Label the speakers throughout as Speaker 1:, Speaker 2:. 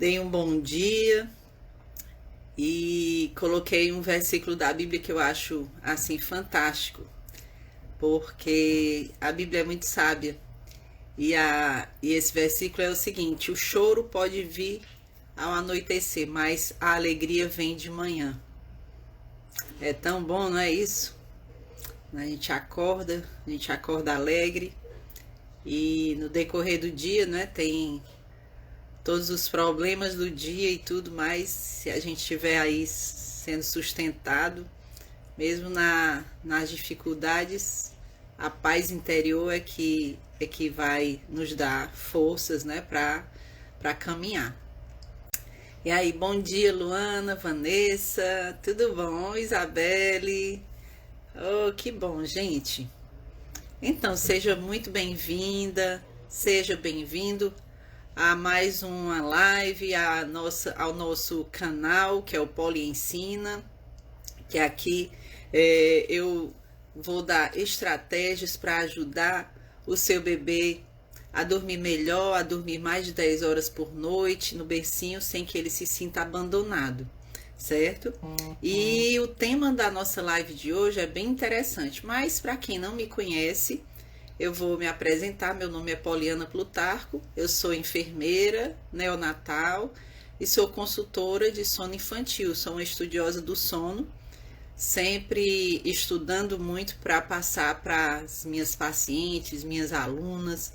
Speaker 1: dei um bom dia e coloquei um versículo da Bíblia que eu acho assim fantástico, porque a Bíblia é muito sábia. E esse versículo é o seguinte: o choro pode vir ao anoitecer, mas a alegria vem de manhã. É tão bom, não é isso? A gente acorda alegre, e no decorrer do dia, né, tem todos os problemas do dia e tudo mais. Se a gente estiver aí sendo sustentado, mesmo nas dificuldades, a paz interior é que vai nos dar forças, né, para caminhar. E aí, bom dia, Luana, Vanessa, tudo bom? Isabelle, oh, que bom, gente. Então, seja muito bem-vinda, seja bem-vindo a mais uma live, ao nosso canal, que é o Poli Ensina, que aqui eu vou dar estratégias para ajudar o seu bebê a dormir melhor, a dormir mais de 10 horas por noite no bercinho, sem que ele se sinta abandonado, certo? E o tema da nossa live de hoje é bem interessante, mas para quem não me conhece, eu vou me apresentar. Meu nome é Poliana Plutarco, eu sou enfermeira neonatal e sou consultora de sono infantil, sou uma estudiosa do sono, sempre estudando muito para passar para as minhas pacientes, minhas alunas,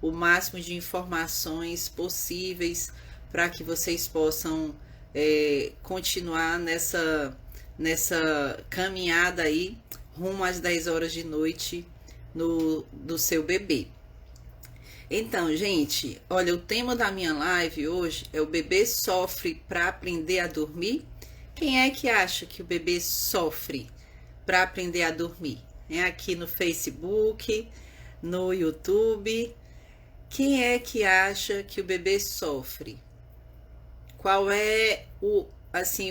Speaker 1: o máximo de informações possíveis para que vocês possam continuar nessa caminhada aí rumo às 10 horas de noite do seu bebê. Então, gente, olha, o tema da minha live hoje é: o bebê sofre para aprender a dormir? Quem é que acha que o bebê sofre para aprender a dormir? É aqui no Facebook, no YouTube. Quem é que acha que o bebê sofre? Qual é o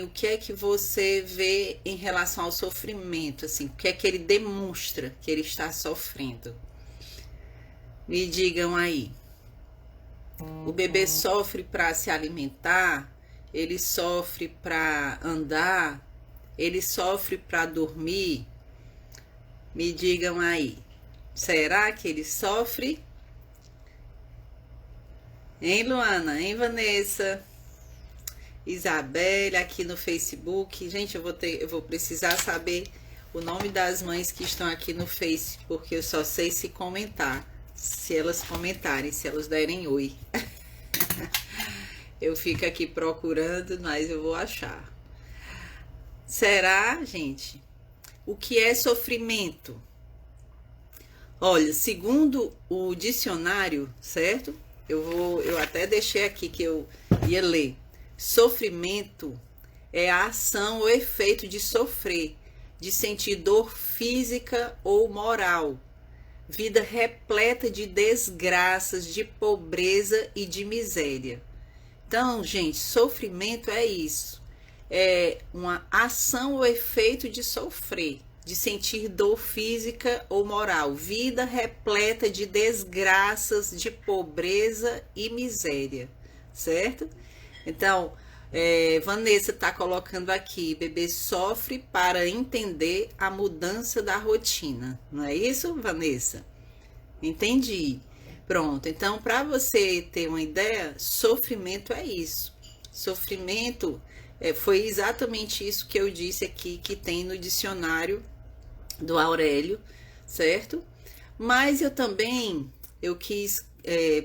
Speaker 1: que é que você vê em relação ao sofrimento? Assim, o que é que ele demonstra que ele está sofrendo? Me digam aí. O bebê sofre para se alimentar? Ele sofre para andar? Ele sofre para dormir? Me digam aí. Será que ele sofre? Hein, Luana? Hein, Vanessa? Isabelle, aqui no Facebook. Gente, eu vou precisar saber o nome das mães que estão aqui no Face, porque eu só sei se comentar. Se elas comentarem, se elas derem oi. Eu fico aqui procurando, mas eu vou achar. Será, gente? O que é sofrimento? Olha, segundo o dicionário, certo? Eu até deixei aqui que eu ia ler. Sofrimento é a ação ou efeito de sofrer, de sentir dor física ou moral, vida repleta de desgraças, de pobreza e de miséria. Então, gente, sofrimento é isso. É uma ação ou efeito de sofrer, de sentir dor física ou moral, vida repleta de desgraças, de pobreza e miséria, certo? Então, Vanessa está colocando aqui: bebê sofre para entender a mudança da rotina. Não é isso, Vanessa? Entendi. Pronto, então, para você ter uma ideia, sofrimento é isso. Sofrimento foi exatamente isso que eu disse aqui, que tem no dicionário do Aurélio, certo? Mas eu quis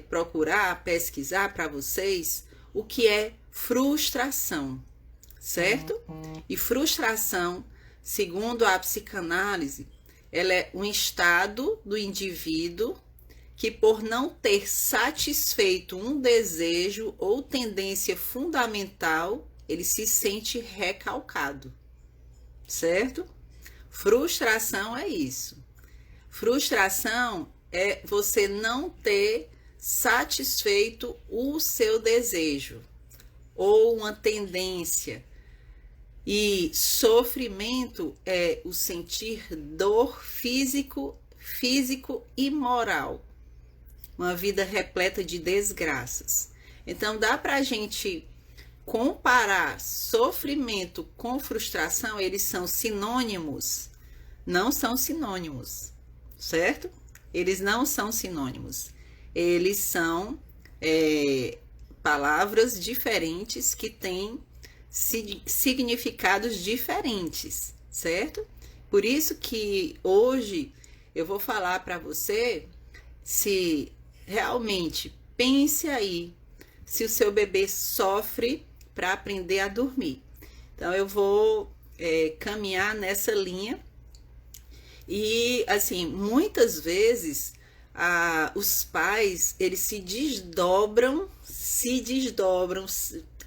Speaker 1: procurar, pesquisar para vocês o que é frustração, certo? E frustração, segundo a psicanálise, ela é um estado do indivíduo que, por não ter satisfeito um desejo ou tendência fundamental, ele se sente recalcado, certo? Frustração é isso. Frustração é você não ter satisfeito o seu desejo ou uma tendência. E sofrimento é o sentir dor físico e moral. Uma vida repleta de desgraças. Então dá pra gente comparar sofrimento com frustração, eles são sinônimos? Não são sinônimos, certo? Eles não são sinônimos. Eles são palavras diferentes que têm significados diferentes, certo? Por isso que hoje eu vou falar para você se realmente pense aí se o seu bebê sofre para aprender a dormir. Então eu vou caminhar nessa linha e assim, muitas vezes os pais, eles se desdobram,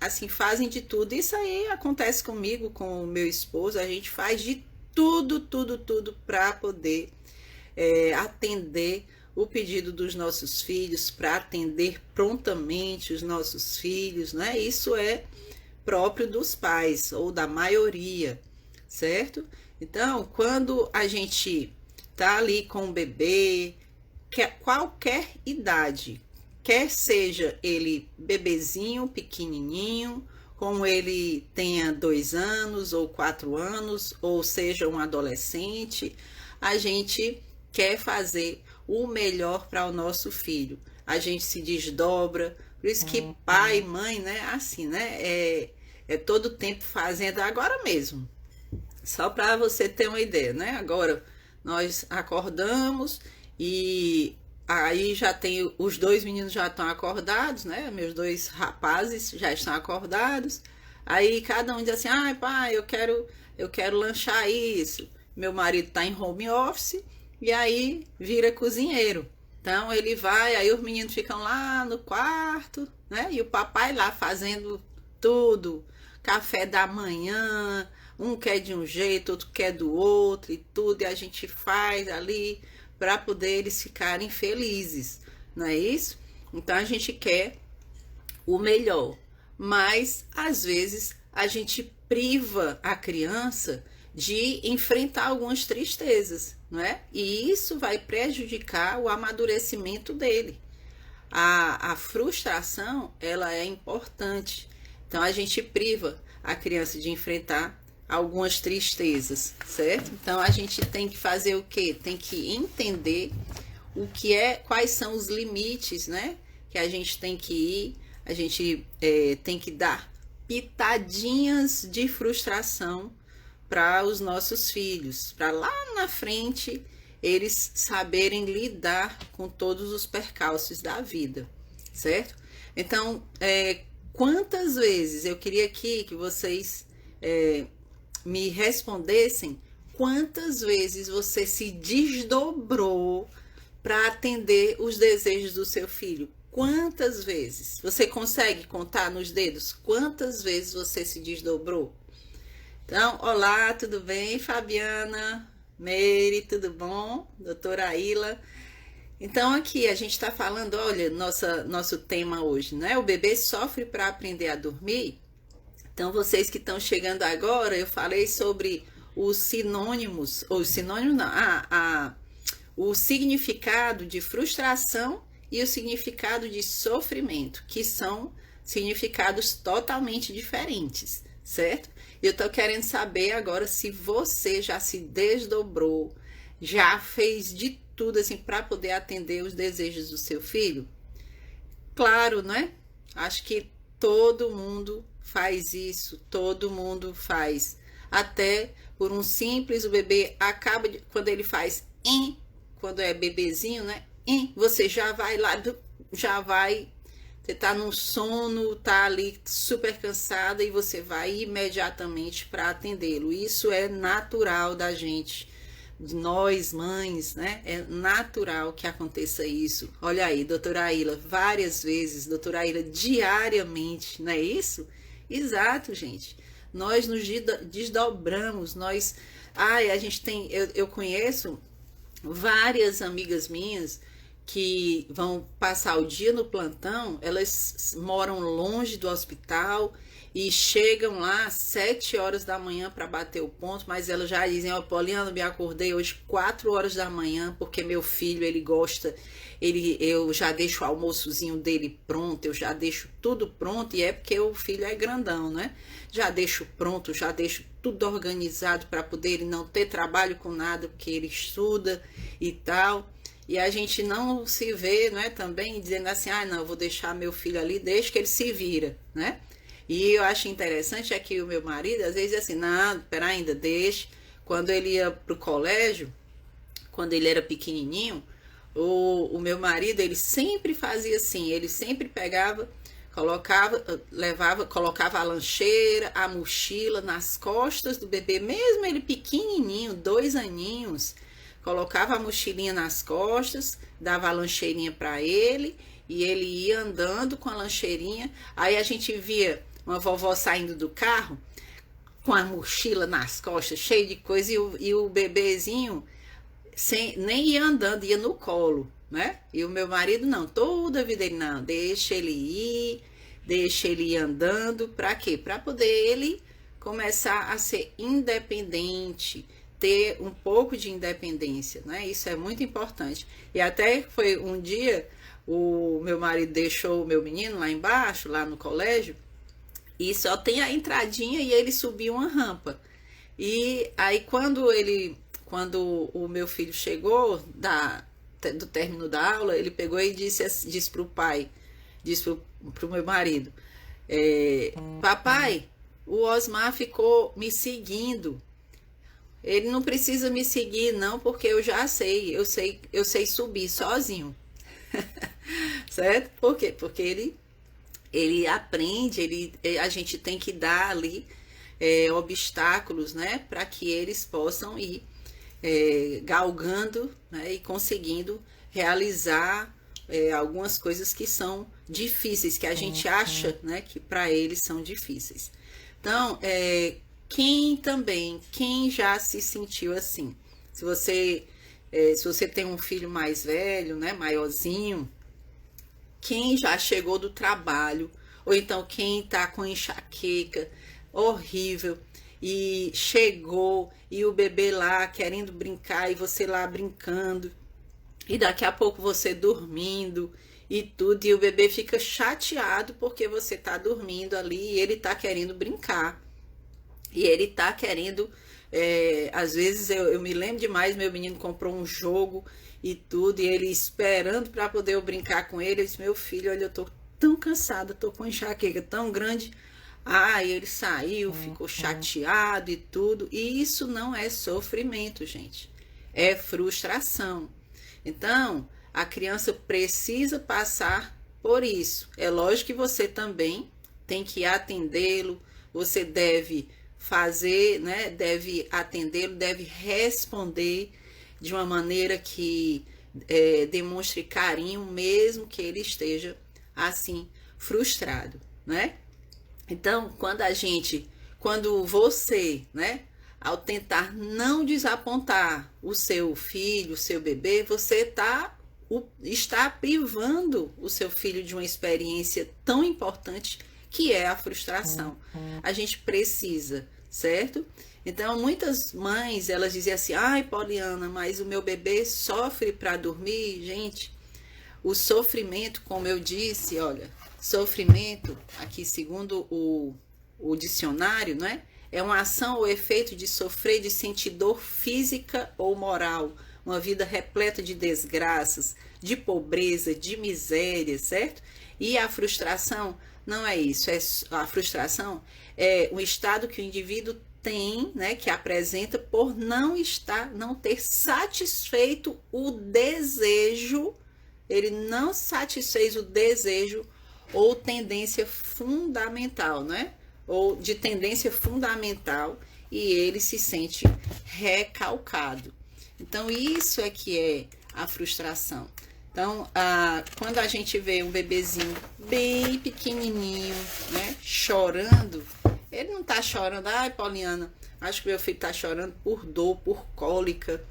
Speaker 1: assim, fazem de tudo. Isso aí acontece comigo, com o meu esposo, a gente faz de tudo para poder atender o pedido dos nossos filhos, para atender prontamente os nossos filhos, né? Isso é próprio dos pais, ou da maioria, certo? Então, quando a gente tá ali com o bebê, qualquer idade, quer seja ele bebezinho, pequenininho, como ele tenha 2 anos ou 4 anos, ou seja um adolescente, a gente quer fazer o melhor para o nosso filho. A gente se desdobra, por isso que pai e mãe, né, assim, né, é todo tempo fazendo, agora mesmo. Só para você ter uma ideia, né? Agora nós acordamos e aí já tem, os 2 meninos já estão acordados, né? Meus 2 rapazes já estão acordados. Aí cada um diz assim: "Ai, pai, eu quero lanchar isso". Meu marido está em home office e aí vira cozinheiro. Então ele vai, aí os meninos ficam lá no quarto, né? E o papai lá fazendo tudo, café da manhã, um quer de um jeito, outro quer do outro e tudo, e a gente faz ali para poder eles ficarem felizes, não é isso? Então a gente quer o melhor, mas às vezes a gente priva a criança de enfrentar algumas tristezas, não é? E isso vai prejudicar o amadurecimento dele. A frustração, ela é importante. Então a gente priva a criança de enfrentar algumas tristezas, certo? Então a gente tem que fazer o quê? Tem que entender o que quais são os limites, né? Que a gente tem que ir, a gente tem que dar pitadinhas de frustração para os nossos filhos, para lá na frente eles saberem lidar com todos os percalços da vida, certo? Então, quantas vezes eu queria aqui que vocês me respondessem quantas vezes você se desdobrou para atender os desejos do seu filho. Quantas vezes? Você consegue contar nos dedos quantas vezes você se desdobrou? Então, olá, tudo bem, Fabiana, Meire, tudo bom? Doutora Aila. Então, aqui a gente está falando, olha, nosso tema hoje, né? O bebê sofre para aprender a dormir. Então, vocês que estão chegando agora, eu falei sobre os sinônimos, ou sinônimo não, o significado de frustração e o significado de sofrimento, que são significados totalmente diferentes, certo? Eu estou querendo saber agora se você já se desdobrou, já fez de tudo assim para poder atender os desejos do seu filho. Claro, né? Acho que todo mundo faz isso, todo mundo faz. Até por um simples, o bebê acaba de, quando ele faz quando é bebezinho, né? Você já vai lá, você tá num sono, tá ali super cansada e você vai imediatamente para atendê-lo. Isso é natural da gente, de nós mães, né? É natural que aconteça isso. Olha aí, doutora Aila, várias vezes, doutora Aila, diariamente, não é isso? Exato, gente. Nós nos desdobramos, a gente tem, eu conheço várias amigas minhas que vão passar o dia no plantão, elas moram longe do hospital e chegam lá às 7 horas da manhã para bater o ponto, mas elas já dizem, ó, Poliana, me acordei hoje 4 horas da manhã, porque meu filho, ele gosta, eu já deixo o almoçozinho dele pronto, eu já deixo tudo pronto, e é porque o filho é grandão, né? Já deixo pronto, já deixo tudo organizado para poder ele não ter trabalho com nada, porque ele estuda e tal. E a gente não se vê, né, também dizendo assim, ah, não, eu vou deixar meu filho ali, deixa que ele se vira, né? E eu acho interessante é que o meu marido, às vezes, assim, não, pera ainda, deixa. Quando ele ia pro colégio, quando ele era pequenininho, o meu marido, ele sempre fazia assim, ele sempre pegava, colocava a lancheira, a mochila nas costas do bebê, mesmo ele pequenininho, 2 aninhos, colocava a mochilinha nas costas, dava a lancheirinha para ele, e ele ia andando com a lancheirinha. Aí a gente via uma vovó saindo do carro com a mochila nas costas, cheio de coisa, e o bebezinho nem ia andando, ia no colo, né? E o meu marido não, toda a vida ele não, deixa ele ir andando, para quê? Para poder ele começar a ser independente, ter um pouco de independência, né? Isso é muito importante. E até foi um dia, o meu marido deixou o meu menino lá embaixo, lá no colégio, e só tem a entradinha e ele subiu uma rampa. E aí quando o meu filho chegou do término da aula, ele pegou e disse pro pai, disse pro meu marido, papai, o Osmar ficou me seguindo. Ele não precisa me seguir não, porque eu já sei, eu sei subir sozinho. Certo? Por quê? Porque ele aprende, a gente tem que dar ali obstáculos, né, para que eles possam ir galgando, né, e conseguindo realizar algumas coisas que são difíceis, que a gente acha, né, que para eles são difíceis. Então, quem já se sentiu assim? Se você tem um filho mais velho, né, maiorzinho, quem já chegou do trabalho, ou então quem tá com enxaqueca horrível e chegou e o bebê lá querendo brincar e você lá brincando e daqui a pouco você dormindo e tudo, e o bebê fica chateado porque você tá dormindo ali e ele tá querendo brincar. E ele tá querendo, às vezes eu me lembro demais, meu menino comprou um jogo e tudo, e ele esperando para poder eu brincar com ele. Eu disse, meu filho, olha, eu tô tão cansada, tô com enxaqueca tão grande. Ah, e ele saiu, ficou chateado e tudo. E isso não é sofrimento, gente. É frustração. Então, a criança precisa passar por isso. É lógico que você também tem que atendê-lo, você deve fazer, né? Deve atendê-lo, deve responder de uma maneira que demonstre carinho, mesmo que ele esteja assim frustrado, né? Então, quando você, né, ao tentar não desapontar o seu filho, o seu bebê, você está privando o seu filho de uma experiência tão importante que é a frustração. A gente precisa, certo? Então, muitas mães, elas dizem assim, ai, Poliana, mas o meu bebê sofre para dormir. Gente, o sofrimento, como eu disse, olha, sofrimento, aqui segundo o dicionário, não é? É uma ação ou efeito de sofrer, de sentir dor física ou moral, uma vida repleta de desgraças, de pobreza, de miséria, certo? E a frustração não é isso, a frustração é um estado que o indivíduo tem, né, que apresenta por não ter satisfeito o desejo, ele não satisfez o desejo ou tendência fundamental, né? Ou de tendência fundamental, e ele se sente recalcado. Então, isso é que é a frustração. Então, quando a gente vê um bebezinho bem pequenininho, né, chorando, ele não tá chorando, ai, Poliana, acho que meu filho tá chorando por dor, por cólica.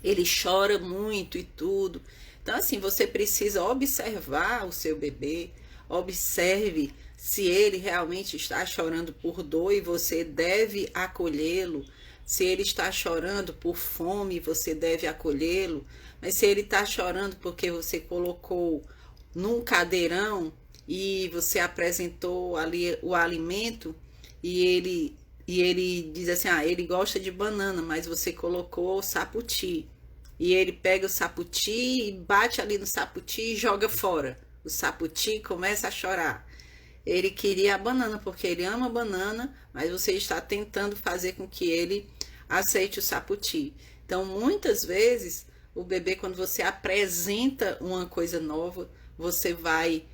Speaker 1: Ele chora muito e tudo. Então, assim, você precisa observar o seu bebê, observe se ele realmente está chorando por dor e você deve acolhê-lo. Se ele está chorando por fome, você deve acolhê-lo. Mas se ele está chorando porque você colocou num cadeirão e você apresentou ali o alimento e ele diz assim, ele gosta de banana, mas você colocou saputi. E ele pega o saputi e bate ali no saputi e joga fora. O saputi começa a chorar. Ele queria a banana porque ele ama banana, mas você está tentando fazer com que ele aceite o saputi. Então, muitas vezes, o bebê, quando você apresenta uma coisa nova, você vai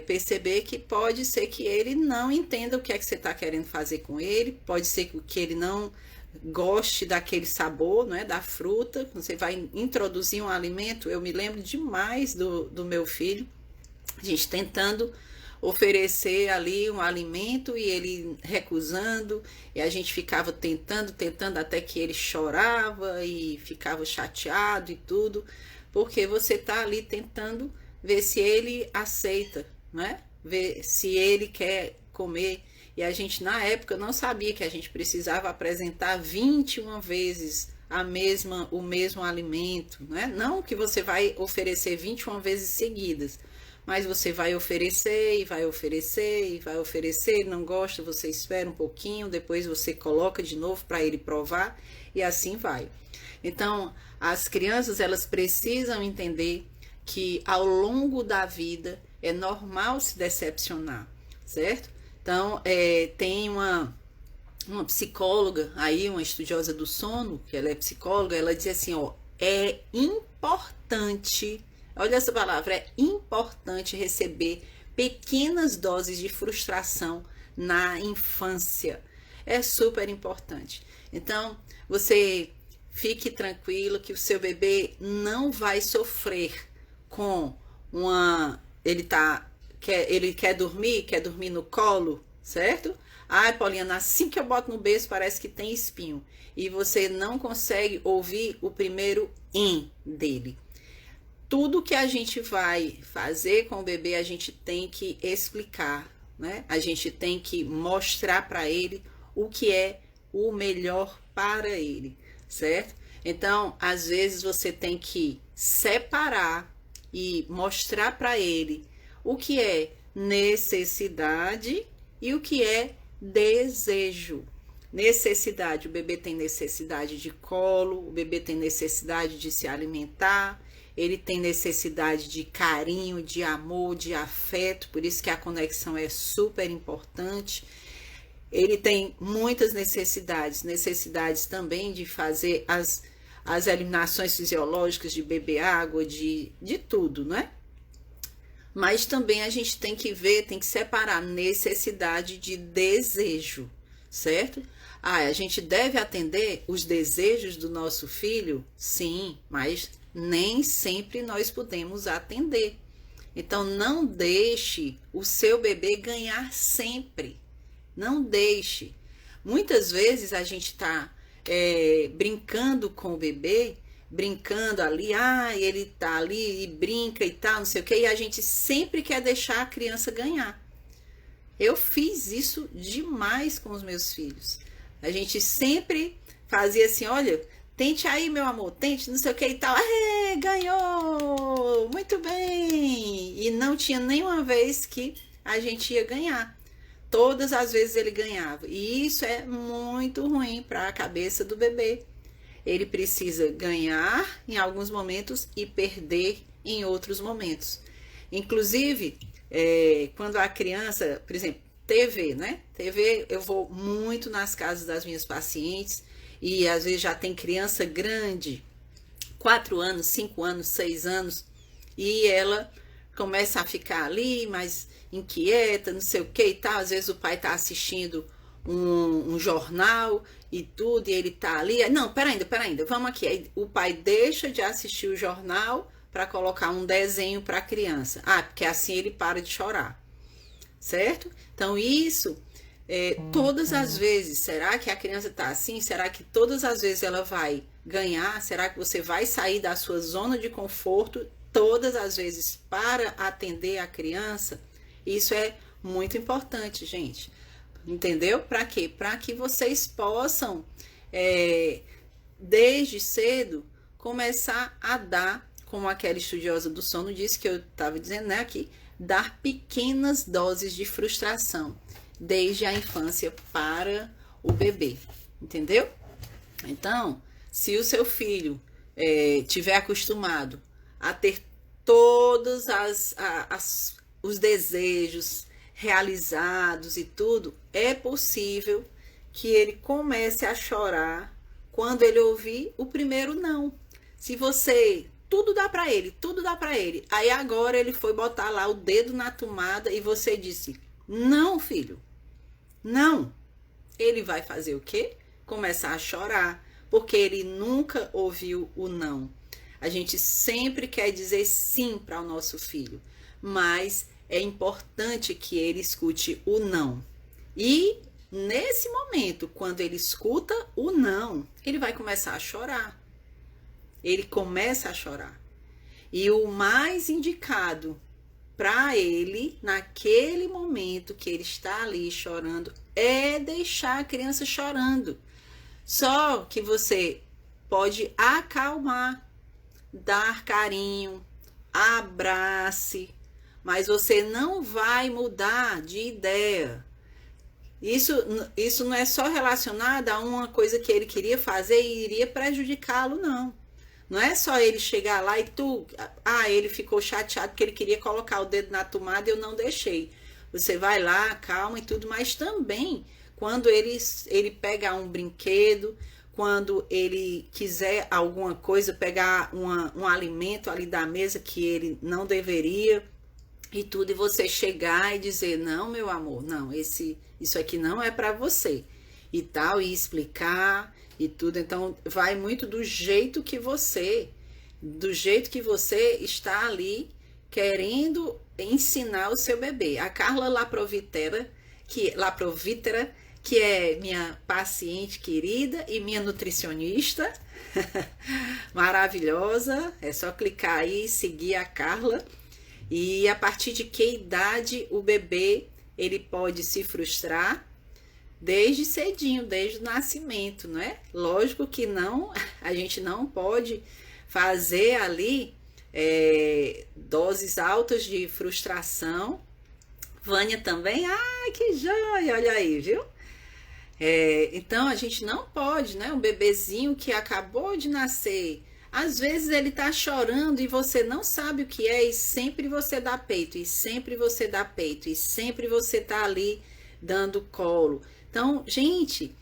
Speaker 1: perceber que pode ser que ele não entenda o que é que você está querendo fazer com ele, pode ser que ele não goste daquele sabor, não é, da fruta. Você vai introduzir um alimento. Eu me lembro demais do meu filho, a gente tentando oferecer ali um alimento e ele recusando, e a gente ficava tentando até que ele chorava e ficava chateado e tudo, porque você está ali tentando ver se ele aceita, né? Ver se ele quer comer. E a gente, na época, não sabia que a gente precisava apresentar 21 vezes o mesmo alimento, né? Não que você vai oferecer 21 vezes seguidas, mas você vai oferecer e vai oferecer e vai oferecer, ele não gosta, você espera um pouquinho, depois você coloca de novo para ele provar e assim vai. Então, as crianças, elas precisam entender que ao longo da vida é normal se decepcionar, certo? Então, tem uma psicóloga aí, uma estudiosa do sono, que ela é psicóloga, ela diz assim, é importante, olha essa palavra, é importante receber pequenas doses de frustração na infância. É super importante. Então, você fique tranquilo que o seu bebê não vai sofrer com ele quer dormir no colo, certo? Ai, Paulinha, assim que eu boto no berço parece que tem espinho. E você não consegue ouvir o primeiro dele. Tudo que a gente vai fazer com o bebê, a gente tem que explicar, né? A gente tem que mostrar para ele o que é o melhor para ele, certo? Então, às vezes você tem que separar e mostrar para ele o que é necessidade e o que é desejo. Necessidade, o bebê tem necessidade de colo, o bebê tem necessidade de se alimentar, ele tem necessidade de carinho, de amor, de afeto, por isso que a conexão é super importante. Ele tem muitas necessidades também de fazer as eliminações fisiológicas, de beber água, de tudo, não é? Mas também a gente tem que ver, tem que separar necessidade de desejo, certo? A gente deve atender os desejos do nosso filho? Sim, mas nem sempre nós podemos atender. Então, não deixe o seu bebê ganhar sempre. Não deixe. Muitas vezes a gente está brincando com o bebê, brincando ali, ele tá ali e brinca e tal, não sei o que, e a gente sempre quer deixar a criança ganhar. Eu fiz isso demais com os meus filhos. A gente sempre fazia assim, olha, tente aí, meu amor, tente, não sei o que e tal. Ganhou! Muito bem! E não tinha nenhuma vez que a gente ia ganhar. Todas as vezes ele ganhava. E isso é muito ruim para a cabeça do bebê. Ele precisa ganhar em alguns momentos e perder em outros momentos. Inclusive, quando a criança, por exemplo, TV, né? TV, eu vou muito nas casas das minhas pacientes e às vezes já tem criança grande, 4 anos, 5 anos, 6 anos, e ela começa a ficar ali, mas inquieta, não sei o que e tal. Às vezes o pai está assistindo um jornal e tudo, e ele tá ali. Não, pera ainda, vamos aqui. Aí o pai deixa de assistir o jornal para colocar um desenho para a criança. Porque assim ele para de chorar, certo? Então isso, todas as vezes, será que a criança tá assim? Será que todas as vezes ela vai ganhar? Será que você vai sair da sua zona de conforto todas as vezes para atender a criança, isso é muito importante, gente. Entendeu? Para quê? Para que vocês possam, desde cedo, começar a dar, como aquela estudiosa do sono disse, que eu estava dizendo, né, aqui, dar pequenas doses de frustração, desde a infância para o bebê. Entendeu? Então, se o seu filho tiver acostumado a ter todos os desejos realizados e tudo, é possível que ele comece a chorar quando ele ouvir o primeiro não. Se você, tudo dá para ele, aí agora ele foi botar lá o dedo na tomada e você disse, não, filho, não. Ele vai fazer o quê? Começar a chorar, porque ele nunca ouviu o não. A gente sempre quer dizer sim para o nosso filho, mas é importante que ele escute o não. E nesse momento, quando ele escuta o não, ele vai começar a chorar. Ele começa a chorar. E o mais indicado para ele, naquele momento que ele está ali chorando, é deixar a criança chorando. Só que você pode acalmar, dar carinho, abrace, mas você não vai mudar de ideia. Isso não é só relacionado a uma coisa que ele queria fazer e iria prejudicá-lo, não. Não é só ele chegar lá e ele ficou chateado porque ele queria colocar o dedo na tomada e eu não deixei. Você vai lá, calma e tudo, mas também quando ele pegar um brinquedo, quando ele quiser alguma coisa, pegar um alimento ali da mesa que ele não deveria e tudo, e você chegar e dizer, não, meu amor, não, isso aqui não é para você e tal, e explicar e tudo. Então vai muito do jeito que você está ali querendo ensinar o seu bebê. A Carla Laprovitera, que é minha paciente querida e minha nutricionista, maravilhosa, é só clicar aí e seguir a Carla. E a partir de que idade o bebê ele pode se frustrar? Desde cedinho, desde o nascimento, não é? Lógico que não, a gente não pode fazer ali doses altas de frustração. Vânia também, ai que joia, olha aí, viu? Então a gente não pode, né? Um bebezinho que acabou de nascer, às vezes ele tá chorando e você não sabe o que é, e sempre você dá peito, e sempre você dá peito, e sempre você tá ali dando colo. Então, gente,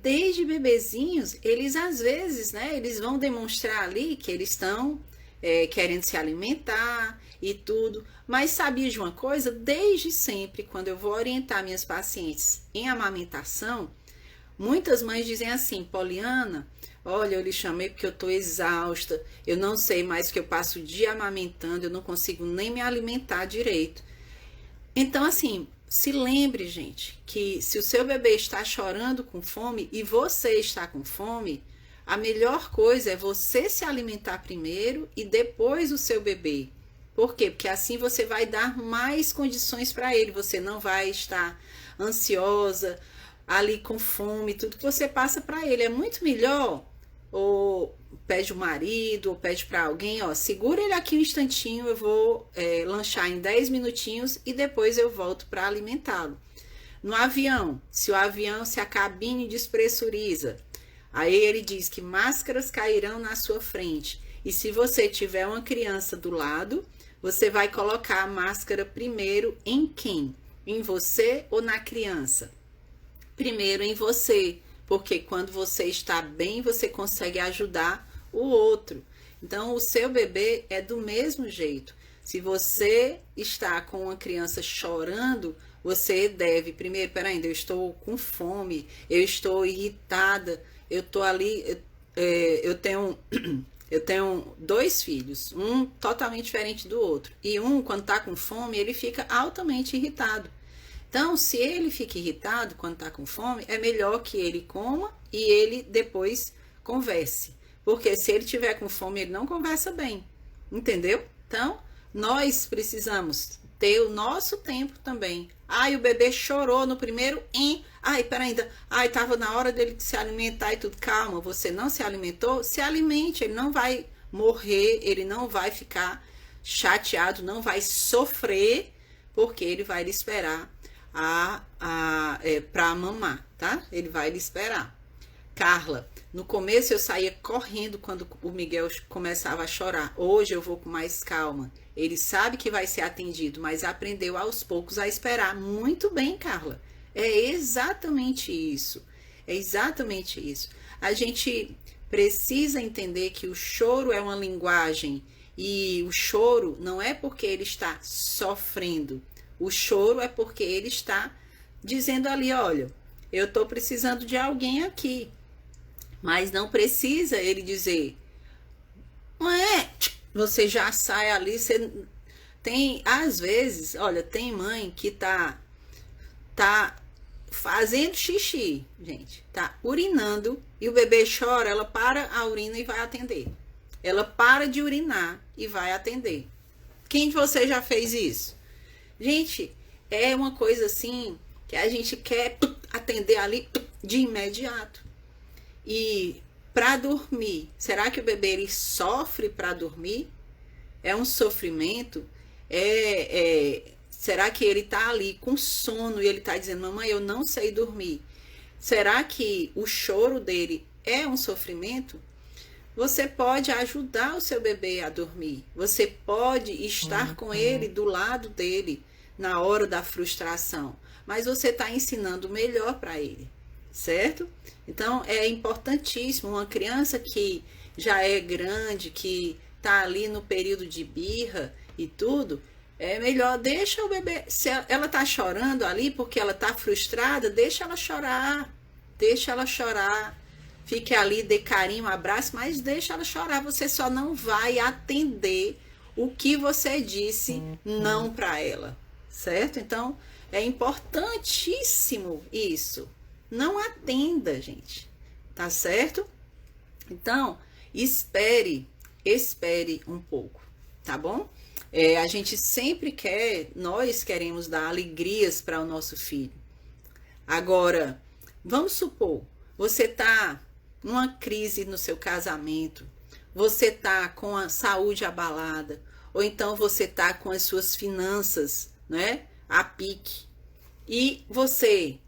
Speaker 1: desde bebezinhos, eles às vezes, né, eles vão demonstrar ali que eles estão querendo se alimentar e tudo. Mas sabia de uma coisa? Desde sempre, quando eu vou orientar minhas pacientes em amamentação, muitas mães dizem assim, Poliana, olha, eu lhe chamei porque eu tô exausta, eu não sei mais, que eu passo o dia amamentando, eu não consigo nem me alimentar direito. Então, assim, se lembre, gente, que se o seu bebê está chorando com fome e você está com fome, a melhor coisa é você se alimentar primeiro e depois o seu bebê. Por quê? Porque assim você vai dar mais condições para ele, você não vai estar ansiosa, ali com fome, tudo que você passa para ele. É muito melhor, ou pede o marido, ou pede para alguém, ó, segura ele aqui um instantinho, eu vou lanchar em 10 minutinhos e depois eu volto para alimentá-lo. No avião, se a cabine despressuriza, aí ele diz que máscaras cairão na sua frente. E se você tiver uma criança do lado, você vai colocar a máscara primeiro em quem? Em você ou na criança? Primeiro em você, porque quando você está bem, você consegue ajudar o outro. Então, o seu bebê é do mesmo jeito. Se você está com uma criança chorando, você deve, primeiro, peraí, eu estou com fome, eu estou irritada, eu estou ali, eu tenho 2 filhos, um totalmente diferente do outro. E um, quando está com fome, ele fica altamente irritado. Então, se ele fica irritado quando está com fome, é melhor que ele coma e ele depois converse. Porque se ele tiver com fome, ele não conversa bem. entendeu? Então, nós precisamos ter o nosso tempo também. Ai, o bebê chorou no primeiro, ai, pera ainda, ai, tava na hora dele se alimentar e tudo. Calma, você não se alimentou? Se alimente, ele não vai morrer, ele não vai ficar chateado, não vai sofrer, porque ele vai lhe esperar para mamar, tá? Ele vai lhe esperar. Carla, no começo eu saía correndo quando o Miguel começava a chorar. Hoje eu vou com mais calma. Ele sabe que vai ser atendido, mas aprendeu aos poucos a esperar. Muito bem, Carla. É exatamente isso. É exatamente isso. A gente precisa entender que o choro é uma linguagem e o choro não é porque ele está sofrendo. O choro é porque ele está dizendo ali, olha, eu estou precisando de alguém aqui. Mas não precisa ele dizer, você já sai ali, você tem, às vezes, olha, tem mãe que tá fazendo xixi, gente, tá urinando e o bebê chora, ela para a urina e vai atender. Ela para de urinar e vai atender. Quem de vocês já fez isso? Gente, é uma coisa assim que a gente quer atender ali de imediato. E para dormir, será que o bebê ele sofre para dormir? É um sofrimento? Será que ele está ali com sono e ele está dizendo, mamãe, eu não sei dormir? Será que o choro dele é um sofrimento? Você pode ajudar o seu bebê a dormir. Você pode estar com ele, do lado dele, na hora da frustração. Mas você está ensinando o melhor para ele, certo? Então, é importantíssimo uma criança que já é grande, que está ali no período de birra e tudo, é melhor, deixa o bebê, se ela está chorando ali porque ela está frustrada, deixa ela chorar, fique ali, dê carinho, abraço, mas deixa ela chorar, você só não vai atender o que você disse não para ela, certo? Então, é importantíssimo isso. Não atenda, gente. Tá certo? Então, espere um pouco, tá bom? A gente sempre nós queremos dar alegrias para o nosso filho. Agora, vamos supor, você tá numa crise no seu casamento, você tá com a saúde abalada, ou então você tá com as suas finanças, né, a pique, e você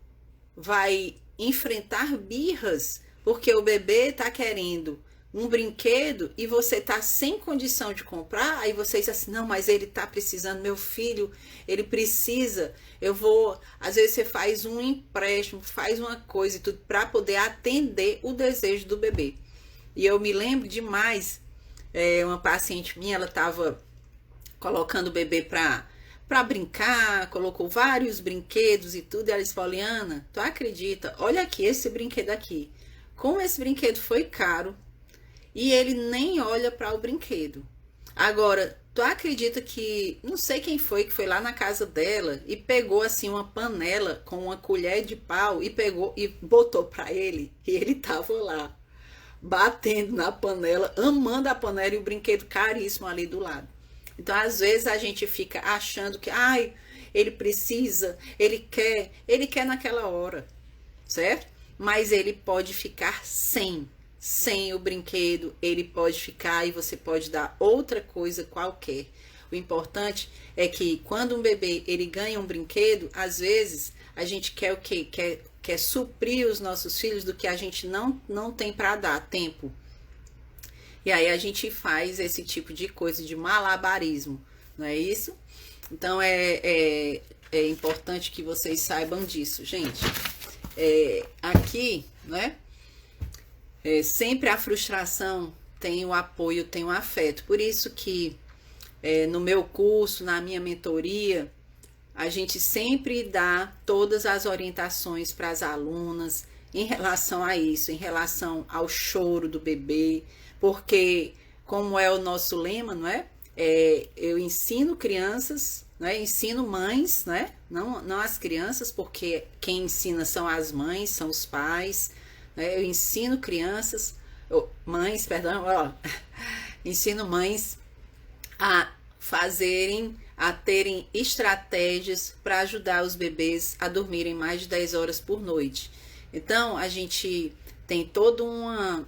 Speaker 1: vai enfrentar birras porque o bebê tá querendo um brinquedo e você tá sem condição de comprar, aí você diz assim, não, mas ele tá precisando, meu filho, ele precisa, às vezes você faz um empréstimo, faz uma coisa e tudo para poder atender o desejo do bebê. E eu me lembro demais, uma paciente minha, ela tava colocando o bebê para brincar, colocou vários brinquedos e tudo, e ela disse, Poliana, tu acredita? Olha aqui, esse brinquedo aqui. Como esse brinquedo foi caro, e ele nem olha para o brinquedo. Agora, tu acredita que, não sei quem foi que foi lá na casa dela e pegou assim uma panela com uma colher de pau e pegou e botou para ele, e ele tava lá, batendo na panela, amando a panela e o brinquedo caríssimo ali do lado. Então, às vezes, a gente fica achando que, ele precisa, ele quer naquela hora, certo? Mas ele pode ficar sem o brinquedo, ele pode ficar e você pode dar outra coisa qualquer. O importante é que quando um bebê, ele ganha um brinquedo, às vezes, a gente quer o quê? Quer suprir os nossos filhos do que a gente não tem para dar, tempo. E aí a gente faz esse tipo de coisa de malabarismo, não é isso? Então é importante que vocês saibam disso, gente. Aqui, né? Sempre a frustração tem o apoio, tem o afeto. Por isso que no meu curso, na minha mentoria, a gente sempre dá todas as orientações para as alunas em relação a isso, em relação ao choro do bebê. Porque, como é o nosso lema, não é? Eu ensino crianças, não é? Ensino mães, né? Não as crianças, porque quem ensina são as mães, são os pais. Né? Eu ensino crianças, mães, perdão, ensino mães a a terem estratégias para ajudar os bebês a dormirem mais de 10 horas por noite. Então, a gente tem toda uma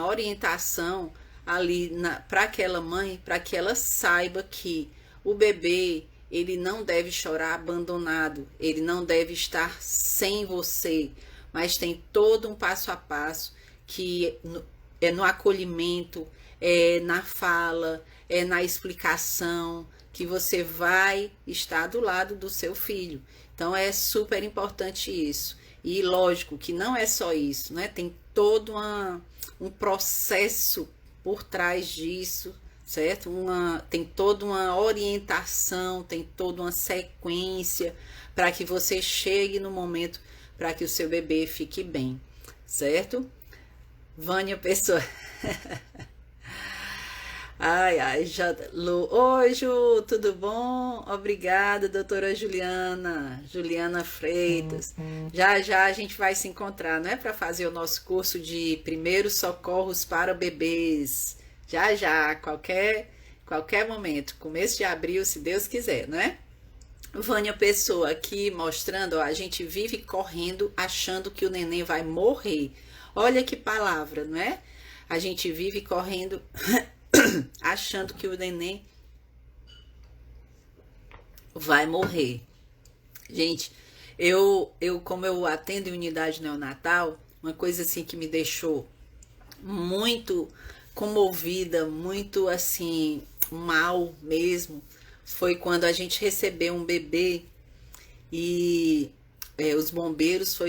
Speaker 1: orientação ali para aquela mãe, para que ela saiba que o bebê, ele não deve chorar abandonado, ele não deve estar sem você, mas tem todo um passo a passo que é no acolhimento, é na fala, é na explicação, que você vai estar do lado do seu filho. Então é super importante isso. E lógico que não é só isso, né? Tem todo um processo por trás disso, certo? Tem toda uma orientação, tem toda uma sequência para que você chegue no momento para que o seu bebê fique bem, certo? Vânia Pessoa. Ai, ai, Lu. Oi, Ju, tudo bom? Obrigada, doutora Juliana Freitas. Já já a gente vai se encontrar, não é? Para fazer o nosso curso de primeiros socorros para bebês. Já já, qualquer momento, começo de abril, se Deus quiser, não é? Vânia Pessoa aqui mostrando, ó, a gente vive correndo achando que o neném vai morrer. Olha que palavra, não é? A gente vive correndo achando que o neném vai morrer. Gente, como eu atendo em unidade neonatal, uma coisa assim que me deixou muito comovida, muito assim, mal mesmo, foi quando a gente recebeu um bebê e os bombeiros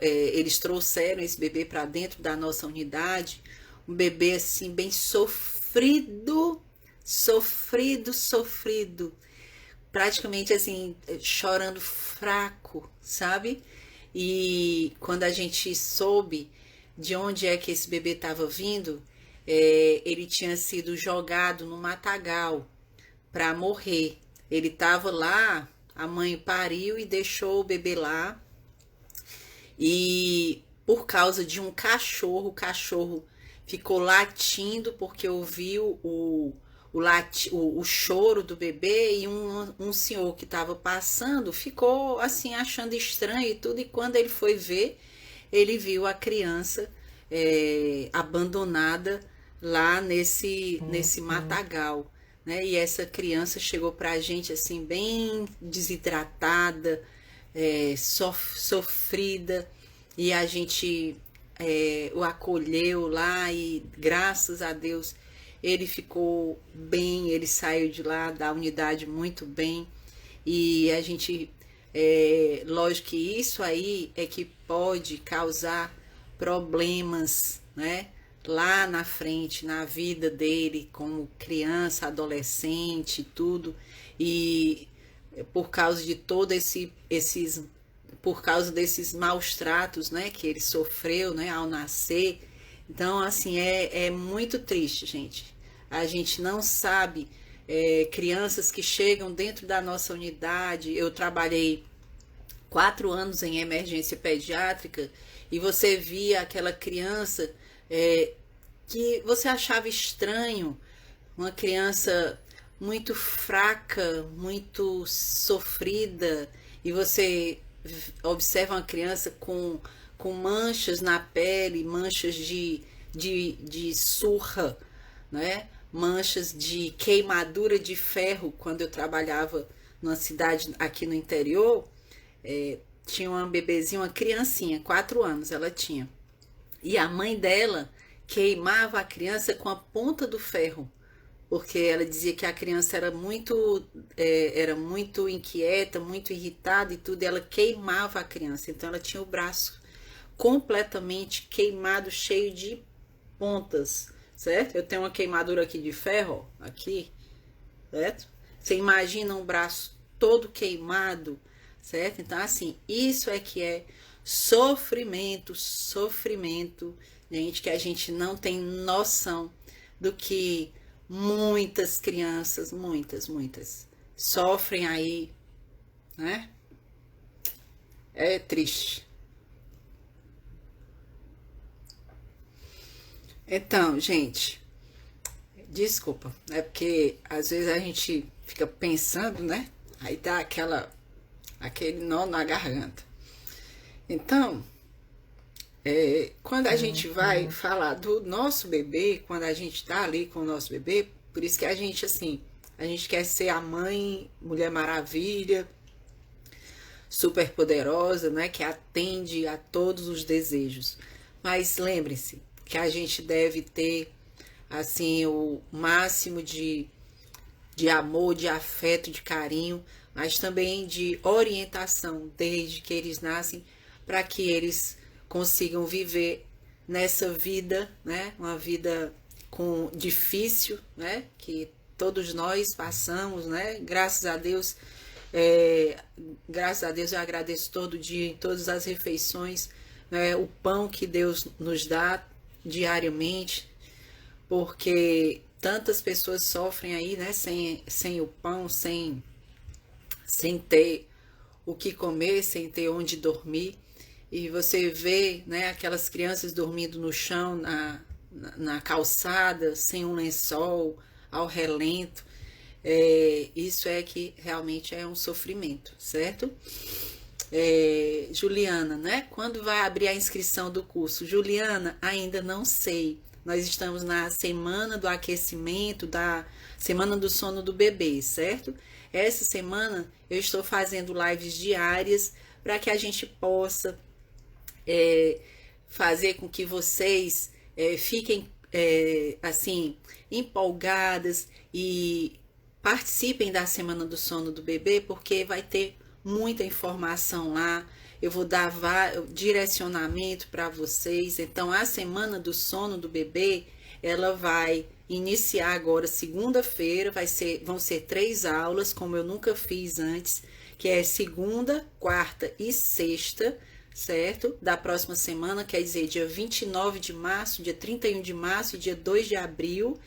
Speaker 1: eles trouxeram esse bebê para dentro da nossa unidade, um bebê assim bem sofrido, praticamente assim chorando fraco, sabe? E quando a gente soube de onde é que esse bebê estava vindo, ele tinha sido jogado no matagal para morrer. Ele estava lá, a mãe pariu e deixou o bebê lá. E por causa de um cachorro, o cachorro ficou latindo porque ouviu o choro do bebê e um senhor que estava passando ficou assim achando estranho e tudo. E quando ele foi ver, ele viu a criança abandonada lá nesse matagal, né? E essa criança chegou para a gente assim bem desidratada, sofrida, e a gente o acolheu lá e graças a Deus ele ficou bem, ele saiu de lá da unidade muito bem. E a gente, lógico que isso aí é que pode causar problemas, né? Lá na frente, na vida dele, como criança, adolescente, tudo. E por causa de por causa desses maus tratos, né, que ele sofreu, né, ao nascer. Então, assim, é muito triste, gente. A gente não sabe, crianças que chegam dentro da nossa unidade. Eu trabalhei 4 anos em emergência pediátrica e você via aquela criança que você achava estranho, uma criança muito fraca, muito sofrida, e você observa uma criança com manchas na pele, manchas de surra, né? Manchas de queimadura de ferro. Quando eu trabalhava numa cidade aqui no interior, tinha uma bebezinha, uma criancinha, 4 anos ela tinha. E a mãe dela queimava a criança com a ponta do ferro, porque ela dizia que a criança era muito inquieta, muito irritada e tudo, e ela queimava a criança. Então ela tinha o braço completamente queimado, cheio de pontas, certo? Eu tenho uma queimadura aqui de ferro, aqui, certo? Você imagina um braço todo queimado, certo? Então, assim, isso é que é sofrimento, gente, que a gente não tem noção do que muitas crianças, muitas, sofrem aí, né? É triste. Então, gente, Desculpa, é porque às vezes a gente fica pensando, né? Aí dá aquele nó na garganta. Então, quando a gente vai falar do nosso bebê, quando a gente tá ali com o nosso bebê, por isso que a gente, assim, a gente quer ser a mãe, Mulher Maravilha, super poderosa, né? Que atende a todos os desejos. Mas lembre-se que a gente deve ter, assim, o máximo de amor, de afeto, de carinho, mas também de orientação desde que eles nascem, para que eles consigam viver nessa vida, né? Uma vida difícil, né? Que todos nós passamos, né? Graças a Deus eu agradeço todo dia, em todas as refeições, né? O pão que Deus nos dá diariamente, porque tantas pessoas sofrem aí, né? Sem o pão, sem ter o que comer, sem ter onde dormir. E você vê, né, aquelas crianças dormindo no chão, na calçada, sem um lençol, ao relento. Isso é que realmente é um sofrimento, certo? Juliana, né? Quando vai abrir a inscrição do curso? Juliana, ainda não sei. Nós estamos na semana do aquecimento, da semana do sono do bebê, certo? Essa semana eu estou fazendo lives diárias para que a gente possa fazer com que vocês fiquem assim empolgadas e participem da semana do sono do bebê, porque vai ter muita informação lá. Eu vou dar direcionamento para vocês. Então, a semana do sono do bebê, ela vai iniciar agora segunda-feira. Vão ser 3 aulas, como eu nunca fiz antes, que é segunda, quarta e sexta, certo? Da próxima semana, quer dizer, dia 29 de março, dia 31 de março e dia 2 de abril.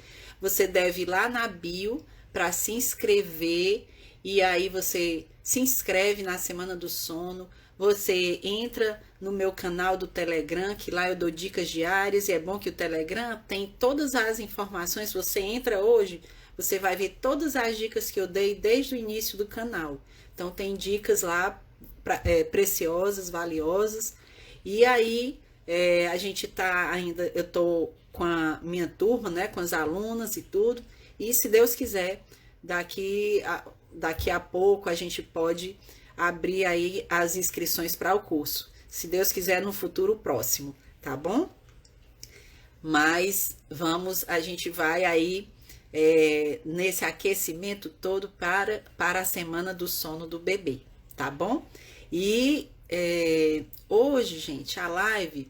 Speaker 1: Você deve ir lá na bio para se inscrever, e aí você se inscreve na Semana do Sono. Você entra no meu canal do Telegram, que lá eu dou dicas diárias, e é bom que o Telegram tem todas as informações. Você entra hoje, você vai ver todas as dicas que eu dei desde o início do canal. Então tem dicas lá preciosas, valiosas. E aí a gente tá ainda, eu tô com a minha turma, né, com as alunas e tudo. E se Deus quiser, daqui a pouco a gente pode abrir aí as inscrições para o curso. Se Deus quiser, no futuro próximo, tá bom? Mas a gente vai aí nesse aquecimento todo para a semana do sono do bebê, tá bom? E hoje, gente, a live,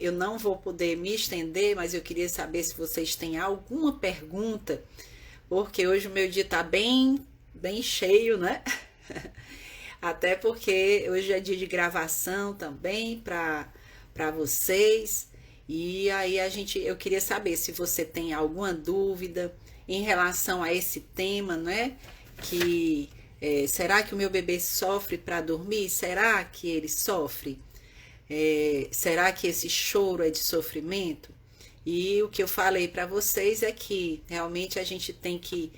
Speaker 1: eu não vou poder me estender, mas eu queria saber se vocês têm alguma pergunta, porque hoje o meu dia tá bem cheio, né? Até porque hoje é dia de gravação também para vocês. E aí eu queria saber se você tem alguma dúvida em relação a esse tema, né? Será que o meu bebê sofre para dormir? Será que ele sofre? Será que esse choro é de sofrimento? E o que eu falei para vocês é que realmente a gente tem que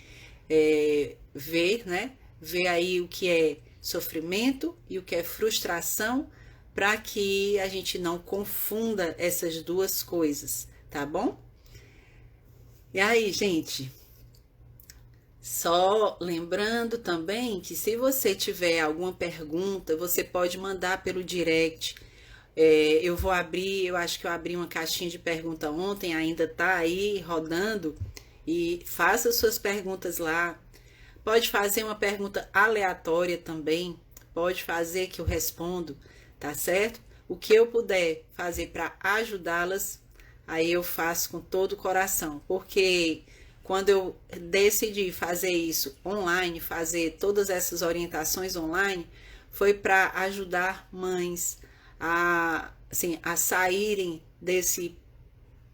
Speaker 1: ver, né? Ver aí o que é sofrimento e o que é frustração, para que a gente não confunda essas duas coisas, tá bom? E aí, gente, só lembrando também que se você tiver alguma pergunta, você pode mandar pelo direct. Eu acho que eu abri uma caixinha de pergunta ontem, ainda tá aí rodando, e faça suas perguntas lá. Pode fazer uma pergunta aleatória também, pode fazer que eu respondo, tá certo? O que eu puder fazer para ajudá-las, aí eu faço com todo o coração, porque quando eu decidi fazer isso online, fazer todas essas orientações online, foi para ajudar mães a saírem desse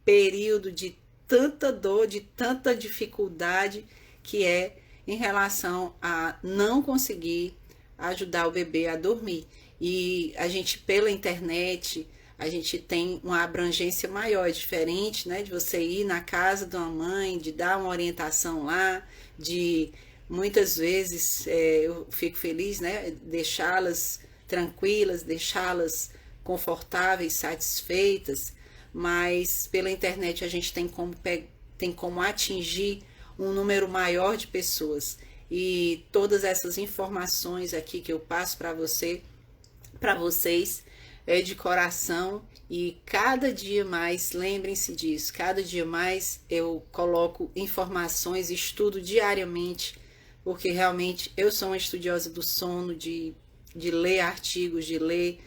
Speaker 1: período de tanta dor, de tanta dificuldade que é em relação a não conseguir ajudar o bebê a dormir. E a gente, pela internet, a gente tem uma abrangência maior, diferente, né? De você ir na casa de uma mãe, de dar uma orientação lá, de muitas vezes eu fico feliz, né? Deixá-las tranquilas, deixá-las confortáveis, satisfeitas, mas pela internet a gente tem como atingir um número maior de pessoas. E todas essas informações aqui que eu passo para vocês, é de coração, e cada dia mais, lembrem-se disso, cada dia mais eu coloco informações, estudo diariamente, porque realmente eu sou uma estudiosa do sono, de ler artigos, de ler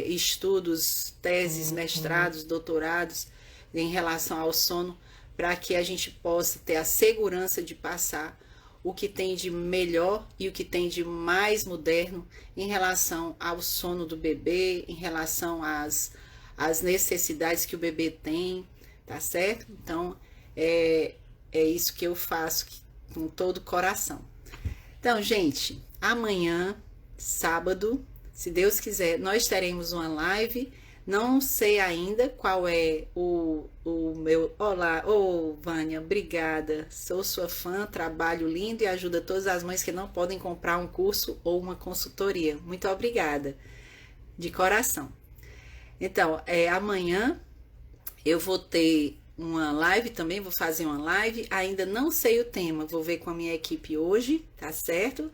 Speaker 1: estudos, teses, mestrados, doutorados em relação ao sono, para que a gente possa ter a segurança de passar o que tem de melhor e o que tem de mais moderno em relação ao sono do bebê, em relação às necessidades que o bebê tem, tá certo? Então, é isso que eu faço com todo o coração. Então, gente, amanhã, sábado, se Deus quiser, nós teremos uma live. Não sei ainda qual é o meu... Olá, Vânia, obrigada. Sou sua fã, trabalho lindo e ajuda todas as mães que não podem comprar um curso ou uma consultoria. Muito obrigada, de coração. Então, amanhã eu vou ter uma live também, vou fazer uma live. Ainda não sei o tema, vou ver com a minha equipe hoje, tá certo?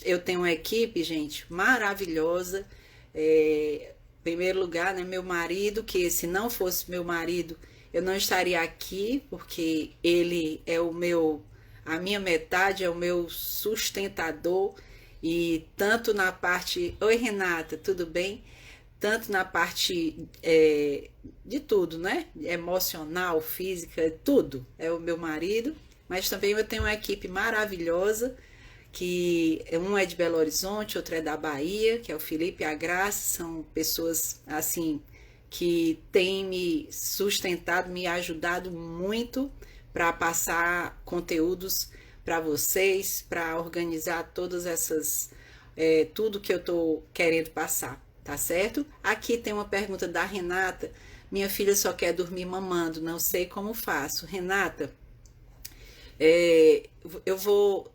Speaker 1: Eu tenho uma equipe, gente, maravilhosa. Em primeiro lugar, né, meu marido, que se não fosse meu marido, eu não estaria aqui, porque ele é a minha metade, é o meu sustentador, e tanto na parte... Oi, Renata, tudo bem? Tanto na parte de tudo, né? Emocional, física, tudo. É o meu marido, mas também eu tenho uma equipe maravilhosa, que um é de Belo Horizonte, outro é da Bahia, que é o Felipe e a Graça. São pessoas assim que têm me sustentado, me ajudado muito para passar conteúdos para vocês, para organizar todas essas tudo que eu tô querendo passar, tá certo? Aqui tem uma pergunta da Renata: minha filha só quer dormir mamando, não sei como faço. Renata, eu vou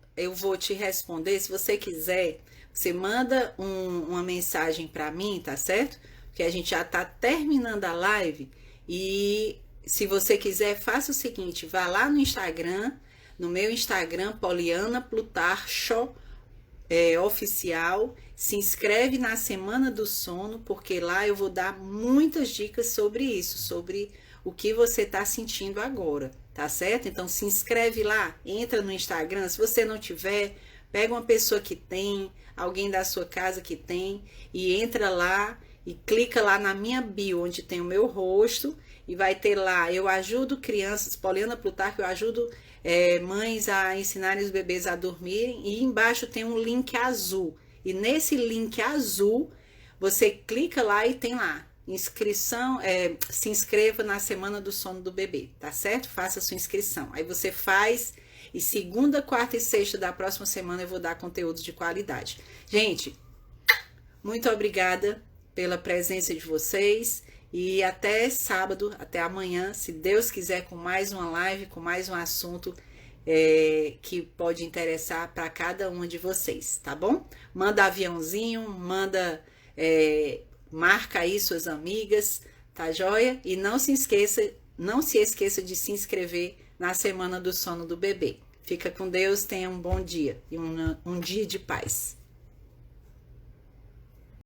Speaker 1: te responder. Se você quiser, você manda uma mensagem para mim, tá certo? Porque a gente já tá terminando a live. E se você quiser, faça o seguinte: vá lá no Instagram, no meu Instagram, Poliana Plutarcho oficial, se inscreve na Semana do Sono, porque lá eu vou dar muitas dicas sobre isso, sobre o que você tá sentindo agora. Tá certo? Então se inscreve lá, entra no Instagram. Se você não tiver, pega uma pessoa que tem, alguém da sua casa que tem, e entra lá e clica lá na minha bio, onde tem o meu rosto, e vai ter lá: eu ajudo crianças, Poliana Plutarco, eu ajudo mães a ensinarem os bebês a dormirem, e embaixo tem um link azul, e nesse link azul você clica lá e tem lá inscrição, se inscreva na Semana do Sono do Bebê, tá certo? Faça a sua inscrição. Aí você faz, e segunda, quarta e sexta da próxima semana eu vou dar conteúdo de qualidade. Gente, muito obrigada pela presença de vocês, e até sábado, até amanhã, se Deus quiser, com mais uma live, com mais um assunto que pode interessar para cada uma de vocês, tá bom? Manda aviãozinho, marca aí suas amigas, tá joia? E não se esqueça de se inscrever na Semana do Sono do Bebê. Fica com Deus, tenha um bom dia e um dia de paz.